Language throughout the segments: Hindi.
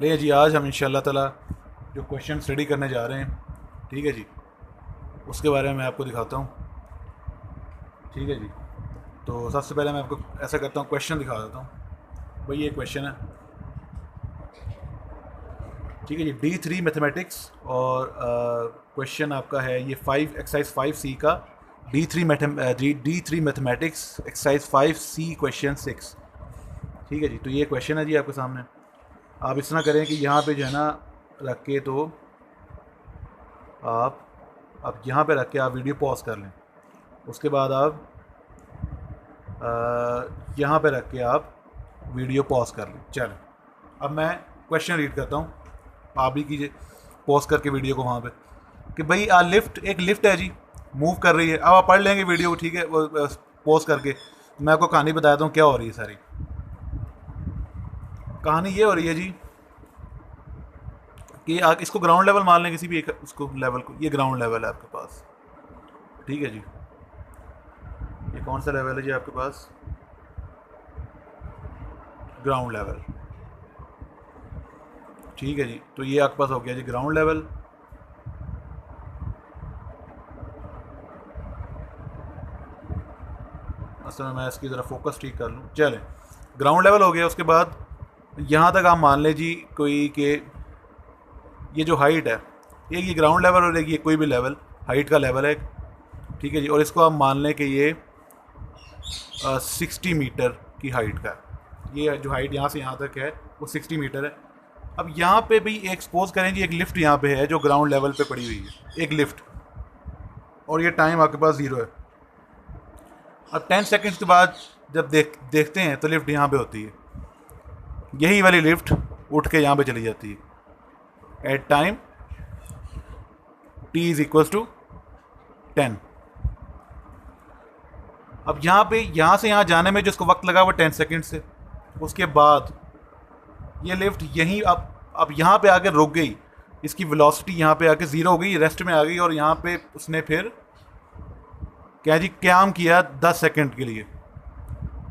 ले जी, आज हम इंशाल्लाह ताला जो क्वेश्चन स्टडी करने जा रहे हैं, ठीक है जी, उसके बारे में मैं आपको दिखाता हूँ। ठीक है जी, तो सबसे पहले मैं आपको ऐसा करता हूँ, क्वेश्चन दिखा देता हूँ। भाई ये क्वेश्चन है, ठीक है जी, D3 मैथमेटिक्स, और क्वेश्चन आपका है ये एक्सरसाइज 5C का D3 mathematics exercise 5C question 6। ठीक है जी, तो ये क्वेश्चन है जी आपके सामने। आप इस तरह करें कि यहाँ पे जो है ना रख के, तो आप अब यहाँ पे रख के आप वीडियो पॉज कर लें। उसके बाद आप यहाँ पे रख के आप वीडियो पॉज कर लें। चलें, अब मैं क्वेश्चन रीड करता हूँ, आप भी कीजिए पॉज करके वीडियो को वहाँ पे, कि भाई एक लिफ्ट है जी, मूव कर रही है। अब आप पढ़ लेंगे वीडियो को, ठीक है, वो पॉज करके। मैं आपको कहानी बताता हूँ क्या हो रही है। सारी कहानी ये हो रही है जी कि आप इसको ग्राउंड लेवल मान लें, किसी भी एक उसको लेवल को। ये ग्राउंड लेवल है आपके पास, ठीक है जी। ये कौन सा लेवल है जी आपके पास? ग्राउंड लेवल, ठीक है जी। तो ये आपके पास हो गया जी ग्राउंड लेवल। असल में मैं इसकी ज़रा फोकस ठीक कर लूँ। चलें, ग्राउंड लेवल हो गया। उसके बाद यहाँ तक आप मान लें जी कोई के ये जो हाइट है, ये ग्राउंड लेवल और ये कोई भी लेवल हाइट का लेवल है, ठीक है जी। और इसको आप मान लें कि ये 60 मीटर की हाइट का है। ये जो हाइट यहाँ से यहाँ तक है वो 60 मीटर है। अब यहाँ पे भी एक सपोज करें जी, एक लिफ्ट यहाँ पे है जो ग्राउंड लेवल पे पड़ी हुई है, एक लिफ्ट, और ये टाइम आपके पास 0 है। अब 10 सेकंड्स के बाद जब देखते हैं तो लिफ्ट यहाँ पे होती है, यही वाली लिफ्ट उठ के यहाँ पे चली जाती है एट टाइम t = 10। अब यहाँ पे यहाँ से यहाँ जाने में जो इसको वक्त लगा वो 10 सेकंड से। उसके बाद ये लिफ्ट यहीं अब यहाँ पे आकर रुक गई, इसकी वेलोसिटी यहाँ पे आके 0 हो गई, रेस्ट में आ गई। और यहाँ पे उसने फिर क्या जी क्याम किया 10 सेकंड के लिए।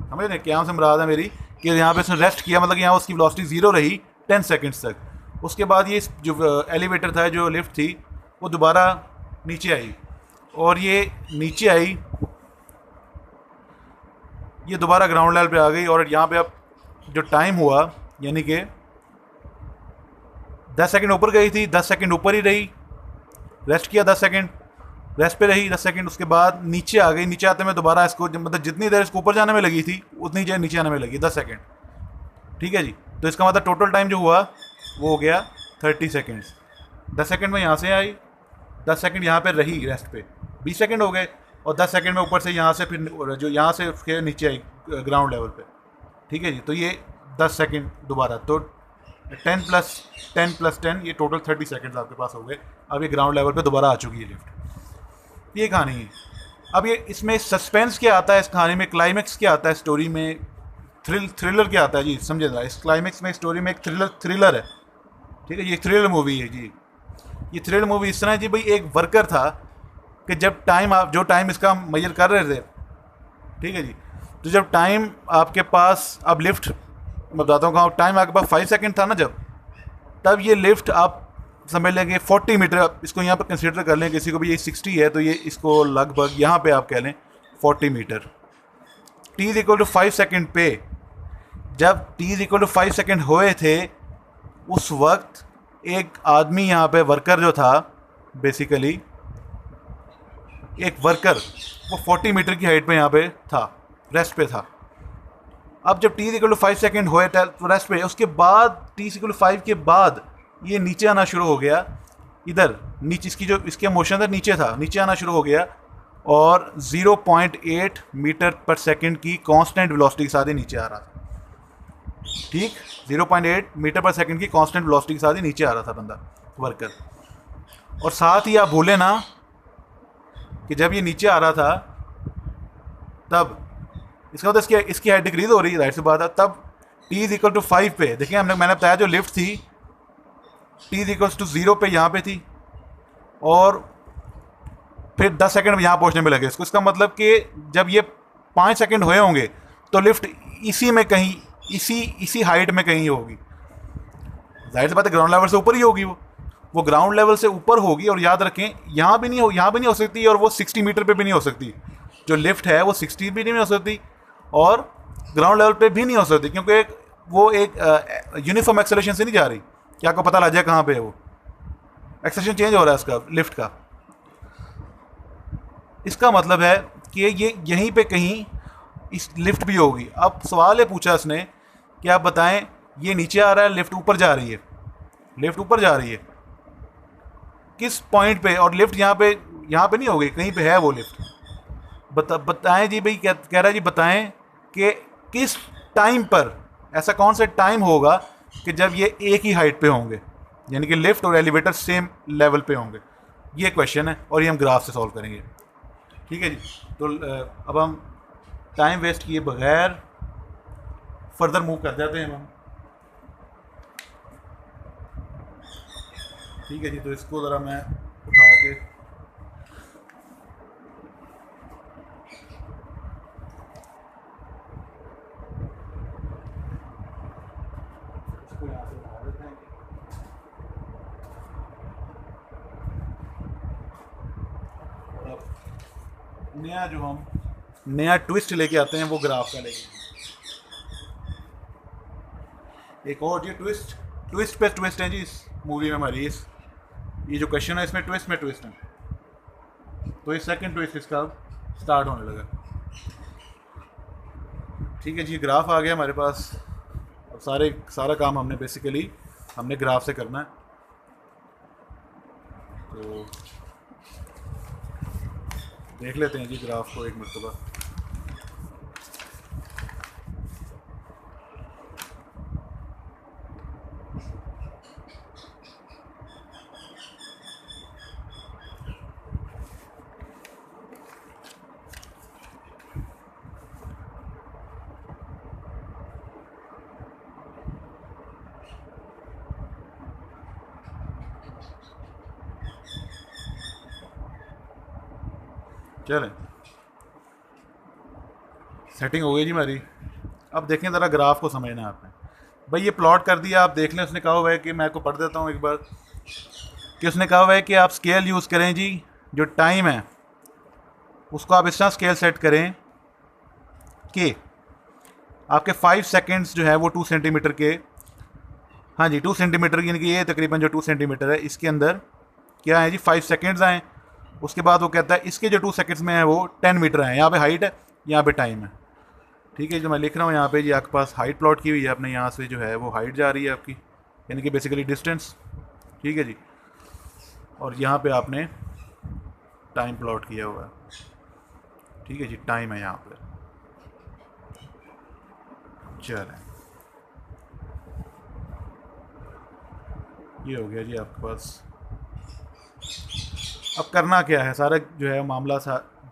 समझ रहे, क्याम से मुराद है मेरी कि यहाँ पे उसने रेस्ट किया, मतलब यहाँ उसकी वेलोसिटी 0 रही 10 सेकंड्स तक। उसके बाद ये जो एलिवेटर था, जो लिफ्ट थी, वो दोबारा नीचे आई, और ये नीचे आई, ये दोबारा ग्राउंड लेवल पे आ गई। और यहाँ पे अब जो टाइम हुआ, यानी कि 10 सेकंड ऊपर गई थी, 10 सेकंड ऊपर ही रही, रेस्ट किया 10 सेकंड, रेस्ट पे रही 10 सेकंड। उसके बाद नीचे आ गई, नीचे आते में दोबारा इसको मतलब जितनी देर इसको ऊपर जाने में लगी थी उतनी देर नीचे आने में लगी 10 सेकंड, ठीक है जी। तो इसका मतलब टोटल टाइम जो हुआ वो हो गया 30 सेकंड्स। 10 सेकंड में यहाँ से आई, 10 सेकंड यहाँ पे रही रेस्ट पे, 20 सेकंड हो गए। और 10 सेकंड में ऊपर से यहाँ से फिर जो यहाँ से फिर नीचे आई ग्राउंड लेवल पे, ठीक है जी। तो ये 10 सेकंड दोबारा, तो 10 + 10 ये टोटल 30 सेकंड्स आपके पास हो गए। अब ये ग्राउंड लेवल पे दोबारा आ चुकी है लिफ्ट। ये कहानी है। अब ये इसमें सस्पेंस क्या आता है, इस कहानी में क्लाइमेक्स क्या आता है, स्टोरी में थ्रिलर क्या आता है जी, समझे जरा। इस क्लाइमेक्स में स्टोरी में एक थ्रिलर है, ठीक है। ये थ्रिलर मूवी है जी। ये थ्रिलर मूवी इस तरह है जी, भाई एक वर्कर था कि जब जो टाइम इसका मेजर कर रहे थे, ठीक है जी, तो जब टाइम आपके पास, अब लिफ्ट मैं बताता हूँ कहाँ, टाइम आपके पास 5 सेकंड था ना जब, तब ये लिफ्ट आप समझ लेंगे 40 मीटर, इसको यहाँ पर कंसीडर कर लें। किसी को भी ये 60 है तो ये इसको लगभग यहाँ पे आप कह लें 40 मीटर। t = 5 सेकंड पे, जब t = 5 सेकंड हुए थे, उस वक्त एक आदमी यहाँ पे वर्कर जो था, बेसिकली एक वर्कर, वो 40 मीटर की हाइट पे यहाँ पे था, रेस्ट पे था। अब जब t = 5 सेकंड हुए तो रेस्ट पे, उसके बाद t = 5 के बाद ये नीचे आना शुरू हो गया। इधर नीचे इसकी जो इसके मोशन था, नीचे था, नीचे आना शुरू हो गया, और 0.8 मीटर पर सेकंड की कांस्टेंट वेलोसिटी के साथ ही नीचे आ रहा था, ठीक। 0.8 मीटर पर सेकंड की कांस्टेंट वेलोसिटी के साथ ही नीचे आ रहा था बंदा, वर्कर। और साथ ही आप भूले ना कि जब ये नीचे आ रहा था तब इसका मतलब इसकी हाइट डिक्रीज हो रही है, राइट से बात है। तब t = 5 पे देखिए, मैंने बताया जो लिफ्ट थी t = 0 पे यहाँ पे थी, और फिर 10 सेकंड में यहाँ पहुँचने में लगे इसको। इसका मतलब कि जब ये 5 सेकंड हुए होंगे तो लिफ्ट इसी में कहीं, इसी हाइट में कहीं होगी। जाहिर सी बात है ग्राउंड लेवल से ऊपर ही होगी वो ग्राउंड लेवल से ऊपर होगी। और याद रखें यहाँ भी नहीं हो सकती, और वो 60 मीटर पे भी नहीं हो सकती। जो लिफ्ट है वो 60 भी नहीं हो सकती और ग्राउंड लेवल पे भी नहीं हो सकती, क्योंकि वो एक यूनिफॉर्म एक्सेलरेशन से नहीं जा रही कि आपको पता लग जाए कहाँ पे है वो। एक्सेलरेशन चेंज हो रहा है इसका, लिफ्ट का। इसका मतलब है कि ये यहीं पे कहीं इस लिफ्ट भी होगी। अब सवाल ये पूछा इसने कि आप बताएं ये नीचे आ रहा है, लिफ्ट ऊपर जा रही है, लिफ्ट ऊपर जा रही है किस पॉइंट पे, और लिफ्ट यहाँ पे नहीं होगी, कहीं पे है वो लिफ्ट। बताएं जी भाई, कह रहा है जी बताएं कि किस टाइम पर, ऐसा कौन सा टाइम होगा कि जब ये एक ही हाइट पे होंगे, यानी कि लिफ्ट और एलिवेटर सेम लेवल पे होंगे। ये क्वेश्चन है और ये हम ग्राफ से सॉल्व करेंगे। ठीक है जी। तो अब हम टाइम वेस्ट किए बगैर फर्दर मूव कर जाते हैं हम। ठीक है जी। तो इसको ज़रा मैं उठा के इसको यहाँ से उठा देते हैं। और अब नया ट्विस्ट लेके आते हैं, वो ग्राफ का लेके। एक और ये ट्विस्ट पे ट्विस्ट है जी इस मूवी में हमारी। ये जो क्वेश्चन है इसमें ट्विस्ट में ट्विस्ट है। तो ये सेकंड ट्विस्ट इसका स्टार्ट होने लगा। ठीक है जी, ग्राफ आ गया हमारे पास। अब सारा काम हमने बेसिकली ग्राफ से करना है। तो देख लेते हैं जी ग्राफ को एक मरतबा। चलें, सेटिंग हो गई जी हमारी। अब देखें ज़रा ग्राफ को समझना है आपने। भाई ये प्लॉट कर दिया, आप देख लें। उसने कहा हुआ है कि मैं आपको पढ़ देता हूँ एक बार, कि उसने कहा हुआ है कि आप स्केल यूज़ करें जी। जो टाइम है उसको आप इस तरह स्केल सेट करें कि आपके 5 सेकेंड्स जो है वो 2 सेंटीमीटर के, हाँ जी 2 सेंटीमीटर, यानी कि ये तकरीबन जो 2 सेंटीमीटर है इसके अंदर क्या है जी 5 सेकेंड्स आएँ। उसके बाद वो कहता है इसके जो 2 सेकेंड्स में है वो 10 मीटर है। यहाँ पे हाइट है, यहाँ पे टाइम है। ठीक है, जो मैं लिख रहा हूँ यहाँ पे जी आपके पास हाइट प्लॉट की हुई है अपने। यहाँ से जो है वो हाइट जा रही है आपकी, यानी कि बेसिकली डिस्टेंस। ठीक है जी। और यहाँ पे आपने टाइम प्लॉट किया हुआ है। ठीक है जी, टाइम है यहाँ पे। चलें, ये हो गया जी आपके पास। अब करना क्या है, सारा जो है मामला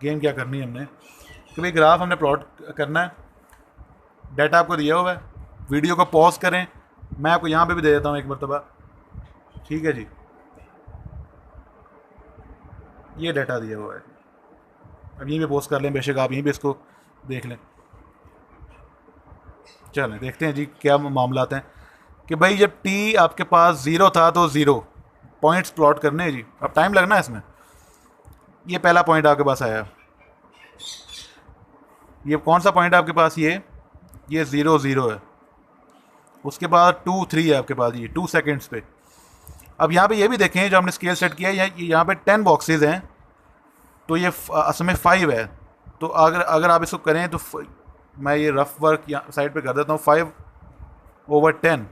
गेम क्या करनी है हमने कि भाई ग्राफ हमने प्लॉट करना है। डाटा आपको दिया हुआ है, वीडियो को पॉज करें। मैं आपको यहाँ पे भी दे देता हूँ एक मरतबा। ठीक है जी, ये डाटा दिया हुआ है। अब यहीं पे पॉज कर लें, बेशक आप यहीं पे इसको देख लें। चलें देखते हैं जी क्या मामला हैं कि भाई जब टी आपके पास 0 था तो 0 पॉइंट्स प्लॉट करने हैं जी। अब टाइम लगना है इसमें। ये पहला पॉइंट आपके पास आया, ये कौन सा पॉइंट आपके पास, ये 0 0 है। उसके बाद 2 3 है आपके पास, ये 2 सेकेंड्स पे। अब यहाँ पे ये भी देखें, जो हमने स्केल सेट किया है, यहाँ पे 10 बॉक्सेस हैं, तो ये असल में 5 है। तो अगर आप इसको करें तो मैं ये रफ वर्क यहाँ साइड पे कर देता हूँ, 5/10।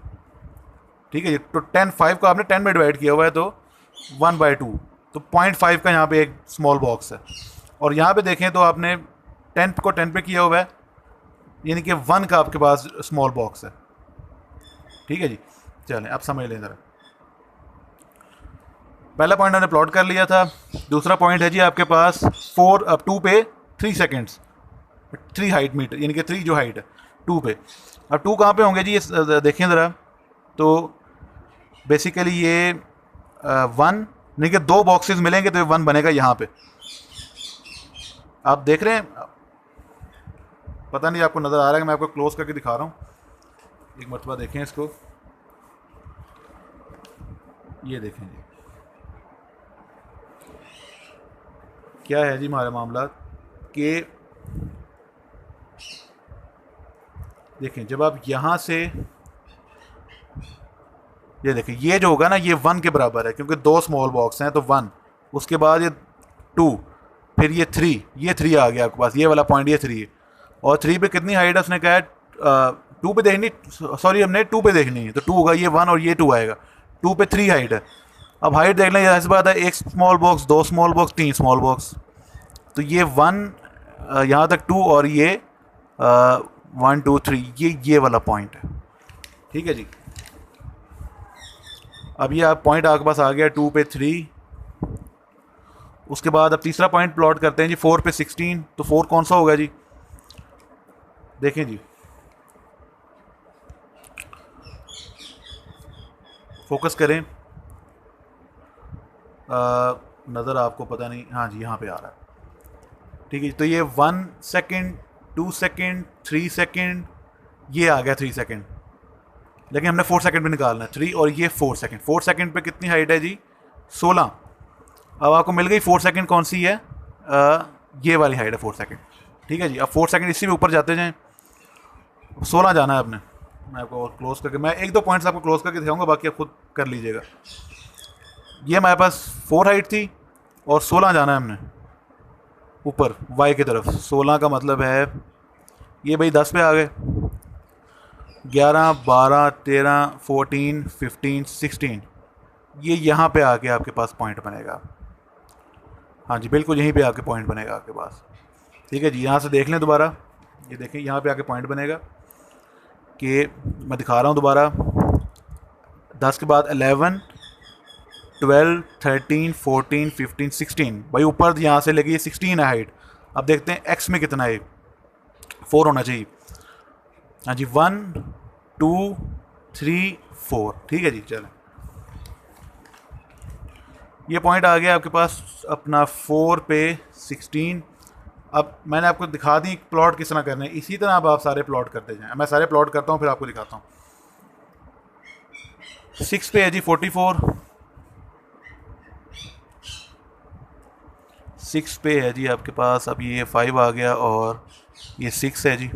ठीक है जी। तो 5 को आपने 10 में डिवाइड किया हुआ है, तो 1/2, तो 0.5 का यहाँ पे एक स्मॉल बॉक्स है। और यहाँ पे देखें तो आपने 10 को 10 पे किया हुआ है, यानी कि 1 का आपके पास स्मॉल बॉक्स है। ठीक है जी। चलें अब समझ लें ज़रा। पहला पॉइंट हमने प्लॉट कर लिया था। दूसरा पॉइंट है जी आपके पास 2 पे 3 सेकेंड्स, 3 हाइट मीटर, यानी कि 3 जो हाइट है 2 पे। अब 2 कहाँ पे होंगे जी, ये देखें ज़रा। तो बेसिकली ये 1, यानी कि 2 बॉक्सेस मिलेंगे तो 1 बनेगा यहाँ पे। आप देख रहे हैं, पता नहीं आपको नज़र आ रहा है कि मैं आपको क्लोज करके दिखा रहा हूँ। एक मरतबा देखें इसको। ये देखें जी क्या है जी हमारा मामला कि देखें जब आप यहाँ से ये देखें ये जो होगा ना ये 1 के बराबर है क्योंकि 2 स्मॉल बॉक्स हैं तो 1, उसके बाद ये 2, फिर ये 3, ये 3 आ गया आपके पास, ये वाला पॉइंट ये 3 है। और 3 पे कितनी हाइट है उसने कहा है 2 पे देखनी, सॉरी हमने 2 पे देखनी है तो 2 होगा, ये 1 और ये 2 आएगा, 2 पे 3 हाइट है। अब हाइट देख लें, ऐसी बात है, एक small box, 2 small box, 3 small box, तो ये 1 यहाँ तक 2 और ये 1 2 3 ये वाला पॉइंट है। ठीक है जी, अब ये आप पॉइंट आपके पास आ गया 2 पे 3। उसके बाद अब तीसरा पॉइंट प्लॉट करते हैं जी 4 पे 16, तो 4 कौन सा होगा जी, देखें जी फोकस करें, नज़र आपको पता नहीं, हाँ जी यहाँ पे आ रहा है। ठीक है, तो ये 1 सेकेंड, 2 सेकेंड, 3 सेकेंड, ये आ गया 3 सेकेंड, लेकिन हमने 4 सेकेंड पे निकालना है 3, और ये 4 सेकेंड। 4 सेकेंड पे कितनी हाइट है जी 16। अब आपको मिल गई 4 सेकेंड कौन सी है, ये वाली हाइट है 4 सेकेंड। ठीक है जी, अब 4 सेकेंड इसी में ऊपर जाते जाएँ, 16 जाना है आपने। मैं आपको और क्लोज करके, मैं 1-2 पॉइंट्स आपको क्लोज करके दिखाऊंगा, बाकी आप खुद कर लीजिएगा। ये हमारे पास 4 हाइट थी और 16 जाना है हमने ऊपर वाई की तरफ। 16 का मतलब है ये भाई 10 पे आ गए, 11 12 13 14 15 16, ये यहाँ पे आके आपके पास पॉइंट बनेगा। हाँ जी बिल्कुल यहीं पे आके पॉइंट बनेगा आपके पास। ठीक है जी, यहाँ से देख लें दोबारा, ये देखें यहाँ पे आके पॉइंट बनेगा कि मैं दिखा रहा हूँ दोबारा, 10 के बाद 11 12 13 14 15 16, भाई ऊपर यहाँ से लगी 16 है हाइट। अब देखते हैं एक्स में कितना है, 4 होना चाहिए। हाँ जी 1 2 3 4, ठीक है जी चलें, ये पॉइंट आ गया आपके पास अपना 4 पे 16। अब मैंने आपको दिखा दी प्लॉट किस तरह करने, इसी तरह अब आप सारे प्लॉट करते जाएं। मैं सारे प्लॉट करता हूँ फिर आपको दिखाता हूँ। 6 पे है जी 44, 6 पे है जी आपके पास, अब ये 5 आ गया और ये 6 है जी,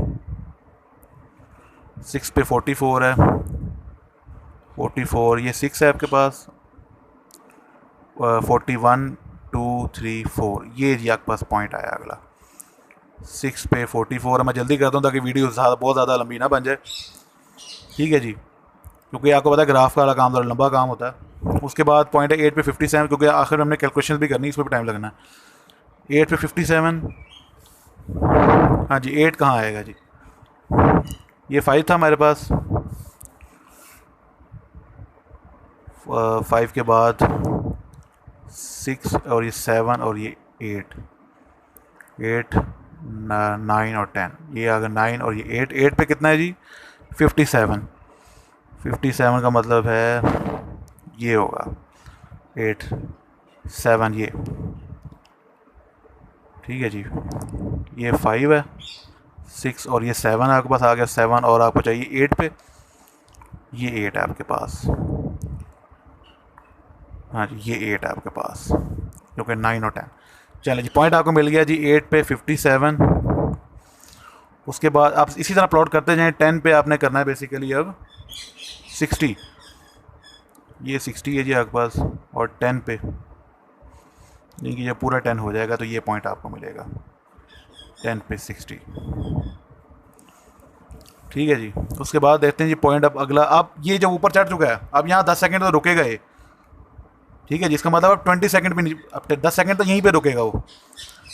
6 पे 44 है, 44 ये 6 है आपके पास, 41 2 3 4, ये जी आपके पास पॉइंट आया अगला। 6 पे 44 है, मैं जल्दी करता हूँ ताकि वीडियो बहुत ज़्यादा लंबी ना बन जाए। ठीक है जी, क्योंकि आपको पता है ग्राफ वाला काम थोड़ा लंबा काम होता है। उसके बाद पॉइंट है 8 पे 57, क्योंकि आखिर में हमने कैलकुलेशन भी करनी है, इसमें भी टाइम लगना है। 8 पे 57, हाँ जी 8 कहाँ आएगा जी, ये 5 था हमारे पास, 5 के बाद 6 और ये 7 और ये 8 9 और 10, ये आ गया 9 और ये 8 पे कितना है जी 57, 57 का मतलब है ये होगा 8 7 ये, ठीक है जी, ये 5 है, 6 और ये 7 आपके पास आ गया 7, और आपको चाहिए 8 पे, ये 8 है आपके पास, हाँ जी ये 8 है आपके पास, क्योंकि 9 और 10। चलिए जी पॉइंट आपको मिल गया जी 8 पे 57। उसके बाद आप इसी तरह प्लॉट करते जाएं, 10 पे आपने करना है बेसिकली अब 60, ये 60 है जी आपके पास, और 10 पे नहीं कि जब पूरा 10 हो जाएगा तो ये पॉइंट आपको मिलेगा 10 पे 60। ठीक है जी, उसके बाद देखते हैं जी पॉइंट अब अगला, अब ये जब ऊपर चढ़ चुका है अब यहाँ 10 सेकंड तो रुकेगा ये। ठीक है जी, इसका मतलब अब 20 सेकंड भी नहीं, अब 10 सेकंड तो यहीं पे रुकेगा वो।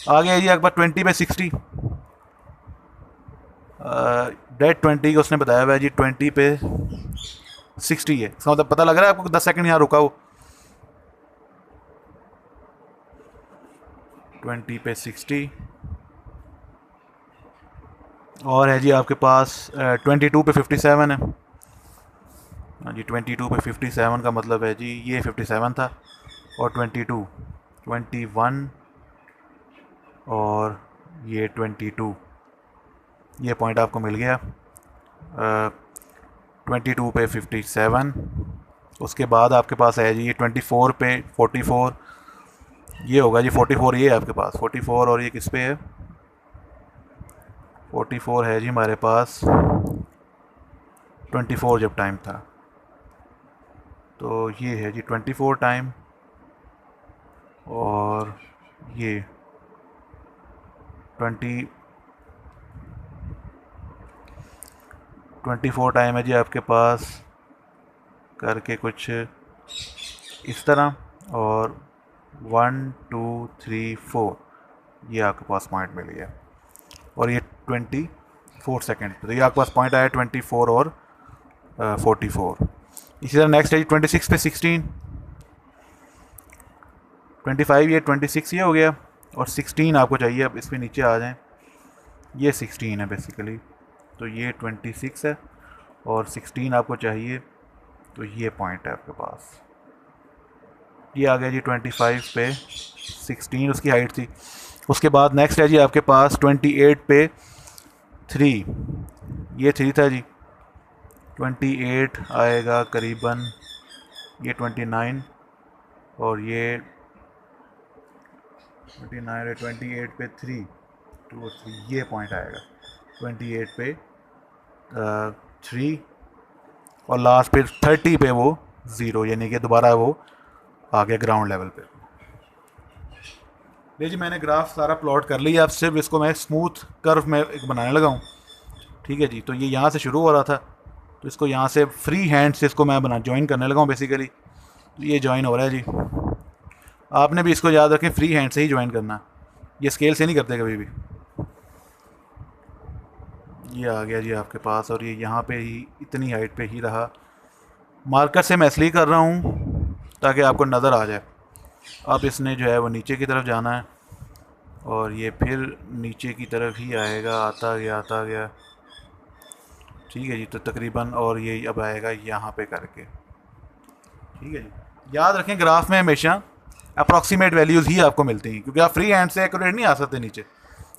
आ गया जी आपके पास 20 पे 60, डेट 20 का उसने बताया हुआ है जी 20 पे 60 है, इसका मतलब पता लग रहा है आपको 10 सेकंड यहाँ रुका हो। 20 पे 60 और है जी आपके पास 22 पे 57 है। हाँ जी 22 पे 57 का मतलब है जी ये 57 था और 22 21 और ये 22, ये पॉइंट आपको मिल गया। 22 पे 57 उसके बाद आपके पास है जी ये 24 पे 44, ये होगा जी 44, ये है आपके पास 44, और ये किस पे है 44 है जी हमारे पास 24 जब टाइम था, तो ये है जी 24 टाइम, और ये 24 टाइम है जी आपके पास करके कुछ इस तरह, और 1 2 3 4 ये आपके पास पॉइंट मिल गया, और ये 24 सेकेंड, तो ये आपके पास पॉइंट आया 24 और 44। इसी तरह नेक्स्ट है 26 पे 16, 25 ये 26 ये हो गया, और 16 आपको चाहिए। अब इस पर नीचे आ जाएं, ये 16 है बेसिकली, तो ये 26 है और 16 आपको चाहिए, तो ये पॉइंट है आपके पास। ये आ गया जी 25 पे 16 उसकी हाइट थी। उसके बाद नेक्स्ट है जी आपके पास 28 पे 3, ये 3 था जी, 28 आएगा करीबन ये 29, और ये 29 है 28 पे 3 2 और 3, ये पॉइंट आएगा 28 पे 3, और लास्ट पे 30 पे वो 0, यानी कि दोबारा वो आ गया ग्राउंड लेवल पे। ले जी मैंने ग्राफ सारा प्लॉट कर लिया, अब सिर्फ इसको मैं स्मूथ कर्व में एक बनाने लगा हूँ। ठीक है जी, तो ये यहाँ से शुरू हो रहा था, तो इसको यहाँ से फ्री हैंड से इसको मैं ज्वाइन करने लगा हूँ बेसिकली, तो ये ज्वाइन हो रहा है जी। आपने भी इसको याद रखें, फ्री हैंड से ही ज्वाइन करना, ये स्केल से नहीं करते कभी भी। ये आ गया जी आपके पास, और ये यहाँ पे ही इतनी हाइट पे ही रहा। मार्कर से मैं इसलिए कर रहा हूँ ताकि आपको नज़र आ जाए। अब इसने जो है वो नीचे की तरफ जाना है, और ये फिर नीचे की तरफ ही आएगा, आता गया। ठीक है जी, तो तकरीबन, और ये अब आएगा यहाँ पे करके। ठीक है जी, याद रखें ग्राफ में हमेशा अप्रॉक्सीमेट वैल्यूज़ ही आपको मिलती हैं, क्योंकि आप फ्री हैंड से एक्यूरेट नहीं आ सकते नीचे,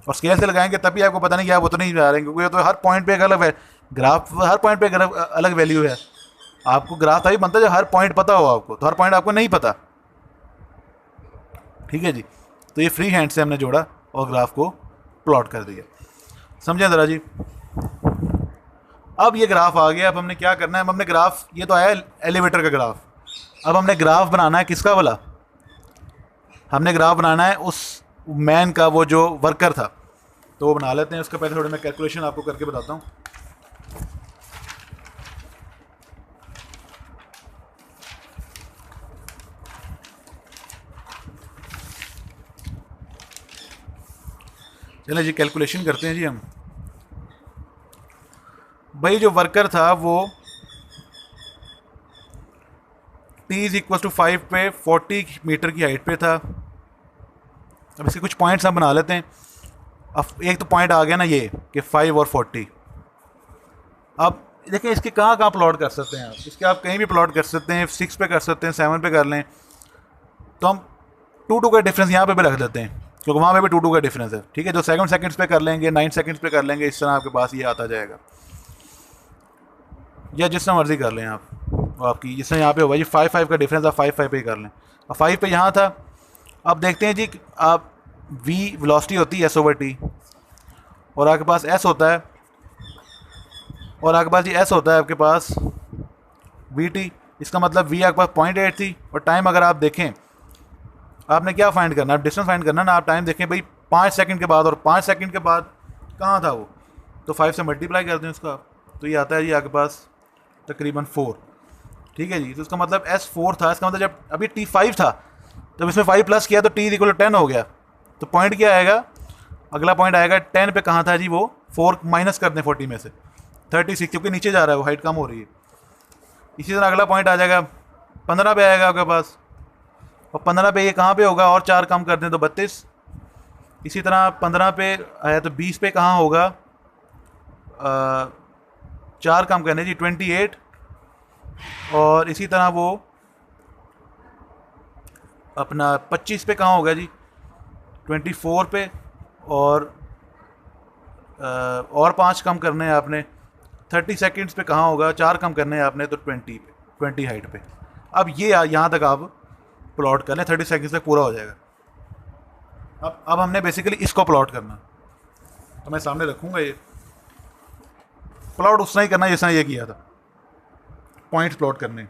और स्केल से लगाएंगे तभी आपको पता नहीं कि आप उतना ही जा रहे हैं, क्योंकि ये तो हर पॉइंट पे एक अलग है ग्राफ, हर पॉइंट पे एक अलग वैल्यू है। आपको ग्राफ तभी बनता है जब हर पॉइंट पता हो आपको, तो हर पॉइंट आपको नहीं पता। ठीक है जी, तो ये फ्री हैंड से हमने जोड़ा और ग्राफ को प्लॉट कर दिया, समझे ज़रा जी। अब ये ग्राफ आ गया, अब हमने क्या करना है, अब हमने ग्राफ, ये तो आया एलिवेटर का ग्राफ, अब हमने ग्राफ बनाना है किसका वाला, हमने ग्राफ बनाना है उस मैन का, वो जो वर्कर था, तो वो बना लेते हैं। उसके पहले थोड़ी मैं कैलकुलेशन आपको करके बताता हूँ। चलिए जी कैलकुलेशन करते हैं जी हम। भाई जो वर्कर था वो t इज इक्वल टू 5 पे 40 मीटर की हाइट पे था। अब इसके कुछ पॉइंट्स हम बना लेते हैं। अब एक तो पॉइंट आ गया ना ये कि 5 और 40। अब देखिए इसके कहाँ कहाँ प्लॉट कर सकते हैं आप, इसके आप कहीं भी प्लॉट कर सकते हैं, 6 पे कर सकते हैं, 7 पे कर लें, तो हम 2 का डिफरेंस यहाँ पे भी रख देते हैं, क्योंकि वहाँ पे भी 2 का डिफरेंस है। ठीक है, जो 7 सेकंड्स पे कर लेंगे, 9 सेकंड्स पे कर लेंगे, इस तरह आपके पास ये आता जाएगा, या जिस तरह मर्जी कर लें आप, आपकी जिस तरह यहाँ पे होगा जी 5 का डिफरेंस, आप 5 पे ही कर लें। अब 5 पे यहाँ था। अब देखते हैं जी, आप v वेलोसिटी होती है s/t, और आपके पास s होता है, और आपके पास ये s होता है आपके पास vt। इसका मतलब v आपके पास 0.8 थी, और टाइम अगर आप देखें, आपने क्या फाइंड करना है, डिस्टेंस फाइंड करना ना। आप टाइम देखें भाई 5 सेकंड के बाद, और 5 सेकंड के बाद कहाँ था वो, तो 5 से मल्टीप्लाई कर दें उसका, तो ये आता है जी आपके पास तकरीबन 4। ठीक है जी, तो इसका मतलब s4 था, इसका मतलब जब अभी t5 था, जब इसमें 5 प्लस किया तो t इक्वल 10 हो गया। तो पॉइंट क्या आएगा, अगला पॉइंट आएगा 10 पे, कहाँ था जी वो, 4 माइनस कर दें 40 में से 36, क्योंकि नीचे जा रहा है वो, हाइट कम हो रही है। इसी तरह अगला पॉइंट आ जाएगा 15 पे आएगा आपके पास, और 15 पे ये कहाँ पे होगा, और 4 कम कर दें तो 32। इसी तरह 15 पे आया तो 20 पे कहाँ होगा, 4 कम करने जी 28, और इसी तरह वो अपना 25 पे कहाँ होगा जी 24 पे, और 5 कम करने हैं आपने 30 सेकंड्स पे कहाँ होगा, 4 कम करने हैं आपने तो 20 पे, 20 हाइट पे। अब ये यहाँ तक आप प्लॉट कर लें, 30 सेकंड्स तक पूरा हो जाएगा। अब हमने बेसिकली इसको प्लॉट करना, तो मैं सामने रखूँगा ये प्लॉट उतना ही करना जैसा ये किया था, पॉइंट्स प्लॉट करने।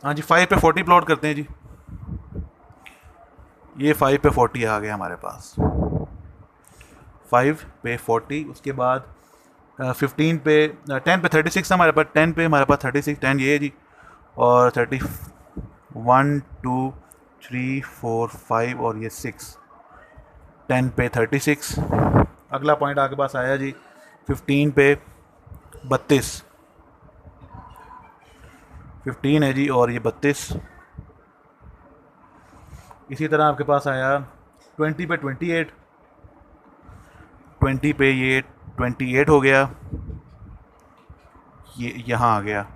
हाँ जी, 5 पे 40 प्लॉट करते हैं जी। ये 5 पे 40 आ गया हमारे पास, 5 पे 40। उसके बाद 15 पे 10 पे 36 हमारे पास, 10 पे हमारे पास 36, 10 ये है जी। और 30 1 2 3 4 5 और ये 6, 10 पे 36। अगला पॉइंट आपके पास आया जी 15 पे 32, 15 है जी और ये 32। इसी तरह आपके पास आया 20 पे 28, 20 पे ये 28 हो गया, ये यहाँ आ गया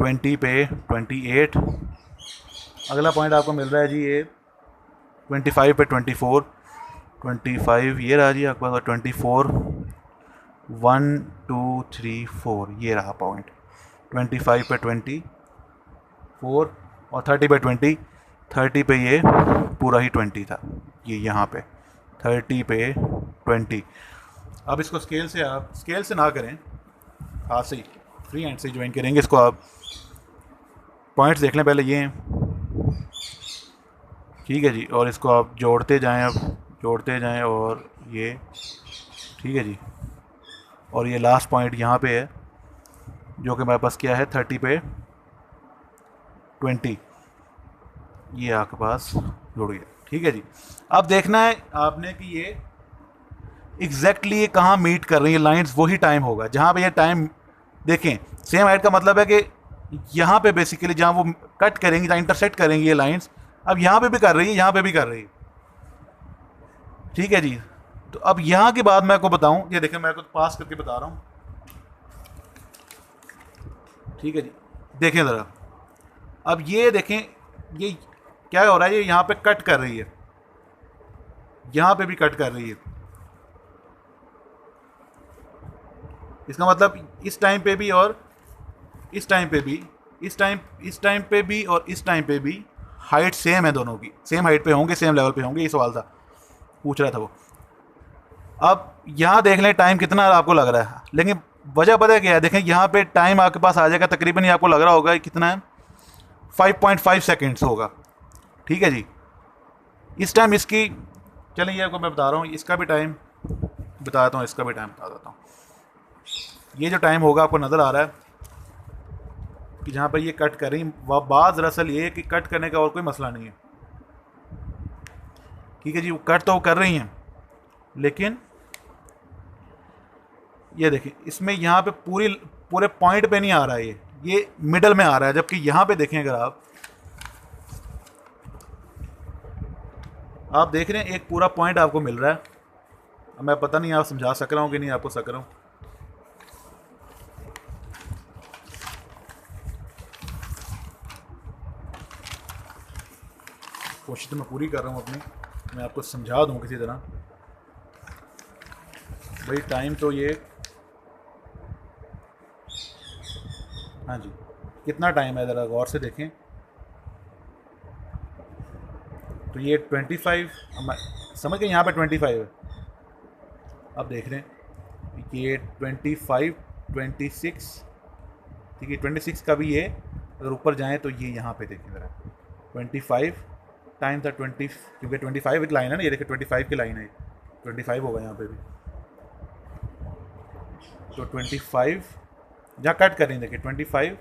20 पे 28। अगला पॉइंट आपको मिल रहा है जी ये 25 पे 24, 25 ये रहा जी आपके पास, 24 1 2 3 4 ये रहा पॉइंट, 25 पे 24 और 30 पे 20, 30 पे ये पूरा ही 20 था, ये यहाँ पे 30 पे 20। अब इसको स्केल से, आप स्केल से ना करें, हाथ से ही फ्री हैंड से ज्वाइन करेंगे इसको। आप पॉइंट्स देख लें पहले, ये हैं, ठीक है जी। और इसको आप जोड़ते जाएं, अब जोड़ते जाएं और ये, ठीक है जी। और ये लास्ट पॉइंट यहाँ पे है जो कि हमारे पास क्या है 30 पे 20, ये आपके पास जुड़ गया, ठीक है जी। अब देखना है आपने कि ये एग्जैक्टली ये कहाँ मीट कर रही है लाइंस, वही टाइम होगा जहाँ पे ये टाइम देखें सेम हाइट का मतलब है कि यहाँ पे बेसिकली जहाँ वो कट करेंगी, जहाँ इंटरसेक्ट करेंगी ये लाइंस, अब यहाँ पे भी कर रही है, यहाँ पे भी कर रही है, ठीक है जी। तो अब यहाँ के बाद मैं आपको बताऊँ, ये देखें मैं आपको पास करके बता रहा हूँ, ठीक है जी। देखें ज़रा, अब ये देखें ये क्या हो रहा है, ये यहाँ पे कट कर रही है, यहाँ पे भी कट कर रही है। इसका मतलब इस टाइम पे भी और इस टाइम पे भी, इस टाइम पे भी और इस टाइम पे भी हाइट सेम है, दोनों की सेम हाइट पे होंगे, सेम लेवल पे होंगे। ये सवाल था, पूछ रहा था वो। अब यहाँ देख लें टाइम कितना आपको लग रहा है, लेकिन वजह पता है क्या है, देखें यहाँ पे टाइम आपके पास आ जाएगा तकरीबन, ये आपको लग रहा होगा कितना है, 5.5 सेकेंड्स होगा, ठीक है जी। इस टाइम इसकी, चलिए ये आपको मैं बता रहा हूँ, इसका भी टाइम बताता हूँ, इसका भी टाइम बता देता हूँ। ये जो टाइम होगा आपको नज़र आ रहा है कि जहाँ पर ये कट कर रही, वह बात दरअसल ये है कि कट करने का और कोई मसला नहीं है, ठीक है जी। वो कट तो वो कर रही हैं, लेकिन ये देखिए इसमें यहाँ पे पूरे पॉइंट पे नहीं आ रहा है, ये मिडल में आ रहा है, जबकि यहाँ पे देखें अगर आप देख रहे हैं एक पूरा पॉइंट आपको मिल रहा है। अब मैं पता नहीं आप समझा सक रहा हूँ कि नहीं आपको सक रहा हूँ, कोशिश तो मैं पूरी कर रहा हूँ अपनी, मैं आपको समझा दूँ किसी तरह। भाई टाइम तो ये, हाँ जी, कितना टाइम है ज़रा गौर से देखें, तो ये 25, समझ गए, यहाँ पे 25 है। अब देख रहे हैं ये 25 26, ठीक है, 26 का भी ये अगर ऊपर जाएं तो ये यहाँ पे देखें ज़रा 25 टाइम था 20, क्योंकि 25 एक लाइन है ना, ये देखिए 25 की लाइन है, 25 होगा यहाँ पे भी, तो 25 जहाँ कट कर रही है देखिए 25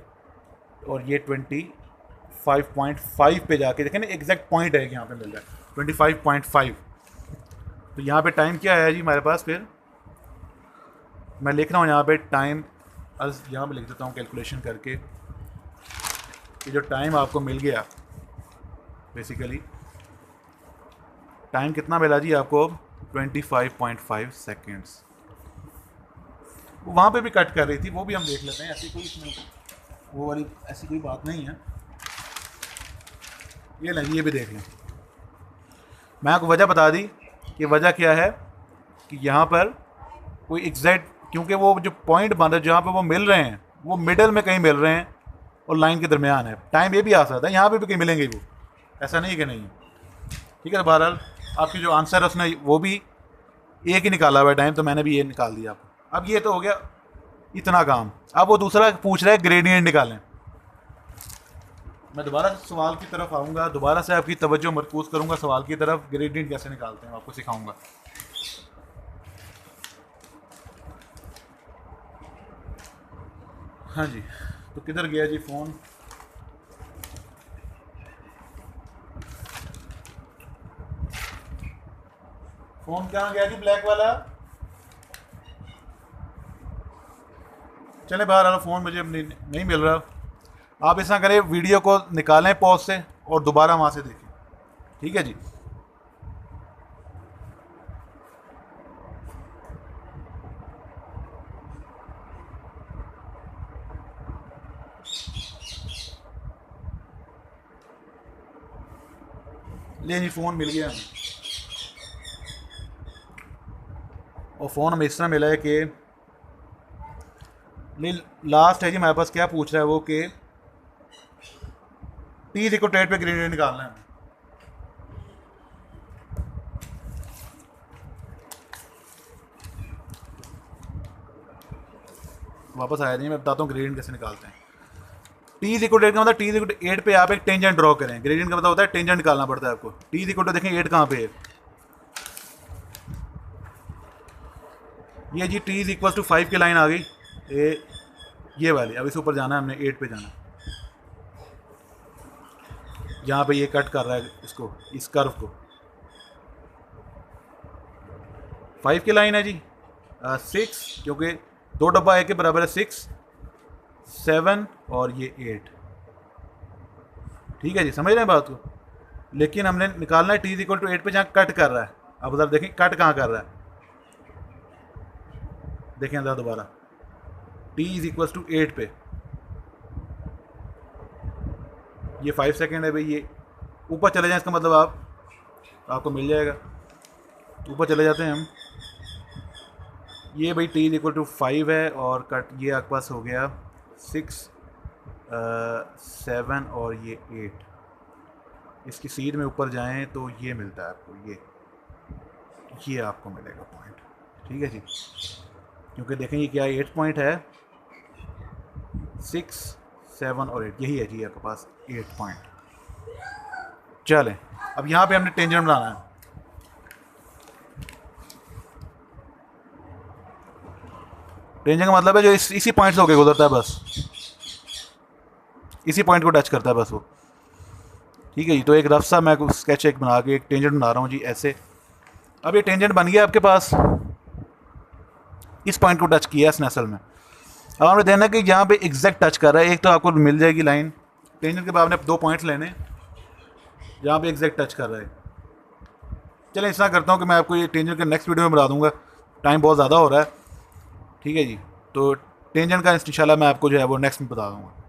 और ये 25.5 पे जाके देखें ना, एग्जैक्ट पॉइंट है यहाँ पे मिल रहा है 25.5। तो यहाँ पे टाइम क्या है जी हमारे पास, फिर मैं लिख रहा हूँ यहाँ पे टाइम, यहाँ पे लिख देता हूँ कैलकुलेशन करके कि जो टाइम आपको मिल गया बेसिकली, टाइम कितना मिला जी आपको, 25.5 सेकेंड्स। वहाँ पे भी कट कर रही थी, वो भी हम देख लेते हैं, ऐसी कोई इसमें वो वाली ऐसी कोई बात नहीं है। ये नहीं, ये भी देख लें, मैं आपको वजह बता दी कि वजह क्या है कि यहाँ पर कोई एग्जैक्ट, क्योंकि वो जो पॉइंट बन रहे जहाँ पे वो मिल रहे हैं वो मिडल में कहीं मिल रहे हैं और लाइन के दरमियान है। टाइम ये भी आ सकता है, यहाँ पे भी कहीं मिलेंगे वो, ऐसा नहीं कि नहीं। ठीक है, बहरहाल आपकी जो आंसर है उसने वो भी एक ही निकाला हुआ है टाइम, तो मैंने भी ये निकाल दिया आपको। अब ये तो हो गया इतना काम। अब वो दूसरा पूछ रहा है ग्रेडियंट निकालें। मैं दोबारा सवाल की तरफ आऊँगा, दोबारा से आपकी तवज्जो मरकूज़ करूँगा सवाल की तरफ। ग्रेडियंट कैसे निकालते हैं आपको सिखाऊँगा। हाँ जी, तो किधर गया जी फ़ोन? फ़ोन कहाँ गया जी ब्लैक वाला? चले बाहर आ, फ़ोन मुझे नहीं मिल रहा। आप इस तरह करें, वीडियो को निकालें पॉज से और दोबारा वहाँ से देखें। ठीक है जी। ले जी, फ़ोन मिल गया हमें। और फ़ोन हमें इस तरह मिला है कि लास्ट है जी हमारे पास। क्या पूछ रहा है वो कि टी इक्वल टू 8 पे ग्रेडियंट निकालना है। वापस आया नहीं, मैं बताता हूँ ग्रेडियंट कैसे निकालते हैं। टी इक्वल टू 8 का मतलब टी इक्वल टू 8 पे आप एक टेंजेंट ड्रॉ करें। ग्रेडियंट का मतलब होता है टेंजेंट निकालना पड़ता है आपको। टी इक्वल टू देखें 8 कहाँ पे है, ये जी टी इक्वल टू 5 की लाइन आ गई, ये वाली। अब इस ऊपर जाना है हमने, 8 पे जाना है। यहाँ पे ये कट कर रहा है इसको, इस कर्व को। 5 की लाइन है जी 6, क्योंकि 2 डब्बा एक के बराबर है 6, 7 और ये 8। ठीक है जी, समझ रहे हैं बात को। लेकिन हमने निकालना है टी इक्वल टू 8 पे जहाँ कट कर रहा है। अब उधर देखें कट कहाँ कर रहा है, देखें अंदर दोबारा। टी इज इक्वल टू 8 पे ये 5 सेकेंड है भाई। ये ऊपर चले जाएं, इसका मतलब आपको मिल जाएगा। ऊपर चले जाते हैं हम। ये भाई टी इक्वल टू 5 है और कट ये आपके पास हो गया 6, 7 और ये 8। इसकी सीध में ऊपर जाएं तो ये मिलता है आपको, ये आपको मिलेगा पॉइंट। ठीक है जी, क्योंकि देखें ये क्या 8 पॉइंट है, 6, 7 और 8, यही है जी आपके पास 8 पॉइंट। चलें, अब यहाँ पे हमने टेंजेंट बनाना है। टेंजेंट का मतलब है जो इसी पॉइंट से होकर गुजरता है, बस इसी पॉइंट को टच करता है बस वो। ठीक है जी, तो एक रफ सा मैं स्केच एक बना के एक टेंजेंट बना रहा हूँ जी ऐसे। अब ये टेंजेंट बन गया आपके पास, इस पॉइंट को टच किया इसने असल में। अब हमने देखना कि यहाँ पे एग्जैक्ट टच कर रहा है। एक तो आपको मिल जाएगी लाइन टेंजेंट के बाद आपने 2 पॉइंट्स लेने जहाँ पे एग्जैक्ट टच कर रहा है। चलें, इस तरह करता हूँ कि मैं आपको ये टेंजेंट के नेक्स्ट वीडियो में बता दूँगा, टाइम बहुत ज़्यादा हो रहा है। ठीक है जी, तो टेंजेंट का इंशाल्लाह मैं आपको जो है वो नेक्स्ट में बता दूँगा।